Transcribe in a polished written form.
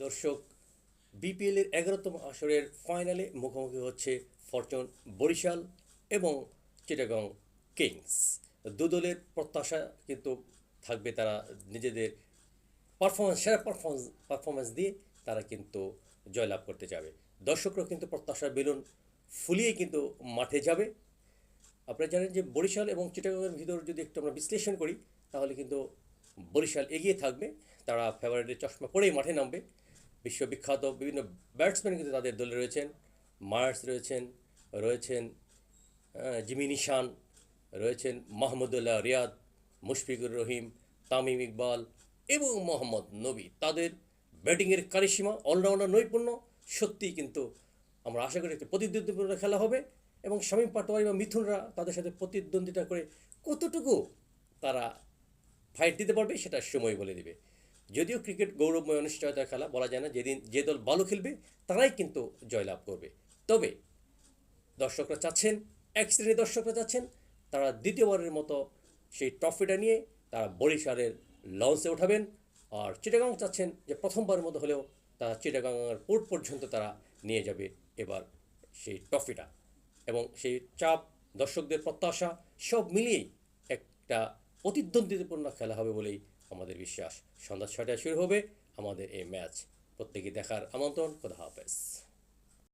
দর্শক, বিপিএলের 11তম আসরের ফাইনালে মুখোমুখি হচ্ছে ফরচুন বরিশাল এবং চিটাগং কিংস। দু দলের প্রত্যাশা কিন্তু থাকবে তারা নিজেদের সেরা পারফরমেন্স দিয়ে তারা কিন্তু জয়লাভ করতে যাবে। দর্শকরাও কিন্তু প্রত্যাশার বেলুন ফুলিয়ে কিন্তু মাঠে যাবে। আপনারা জানেন যে বরিশাল এবং চিটাগংয়ের ভিতর যদি একটু আমরা বিশ্লেষণ করি তাহলে কিন্তু বরিশাল এগিয়ে থাকবে। তারা ফেভারিটের চশমা পরেই মাঠে নামবে। বিশ্ববিখ্যাত বিভিন্ন ব্যাটসম্যান কিন্তু তাদের দলে রয়েছেন। মায়ার্স রয়েছেন জিমি নিশান, রয়েছেন মাহমুদুল্লাহ রিয়াদ, মুশফিকুর রহিম, তামিম ইকবাল এবং মোহাম্মদ নবী। তাদের ব্যাটিংয়ের কারিশমা, অলরাউন্ডার নৈপুণ্য সত্যিই কিন্তু আমরা আশা করি একটি প্রতিদ্বন্দ্বীপূর্ণ খেলা হবে এবং শামীম পাটোয়ারি বা মিথুনরা তাদের সাথে প্রতিদ্বন্দ্বিতা করে কতটুকু তারা ফাইট দিতে পারবে সেটা সময় বলে দেবে। যদিও ক্রিকেট গৌরবময় অনিশ্চয়তার খেলা, বলা যায় না যেদিন যে দল ভালো খেলবে তারাই কিন্তু জয়লাভ করবে। তবে দর্শকরা চাচ্ছেন, এক শ্রেণীর দর্শকরা চাচ্ছেন তারা দ্বিতীয়বারের মতো সেই ট্রফিটা নিয়ে তারা বরিশালের লঞ্চে ওঠাবেন। আর চিটাগাং চাচ্ছেন যে প্রথমবারের মতো হলেও তারা চিটাগাংয়ের পোর্ট পর্যন্ত তারা নিয়ে যাবে এবার সেই ট্রফিটা। এবং সেই চাপ, দর্শকদের প্রত্যাশা সব মিলিয়েই একটা প্রতিদ্বন্দ্বিতাপূর্ণ খেলা হবে বলেই আমাদের বিশ্বাস। সন্ধ্যা 6টায় শুরু হবে আমাদের এই ম্যাচ। প্রত্যেকে দেখার আমন্ত্রণ। খোদা হাফেজ।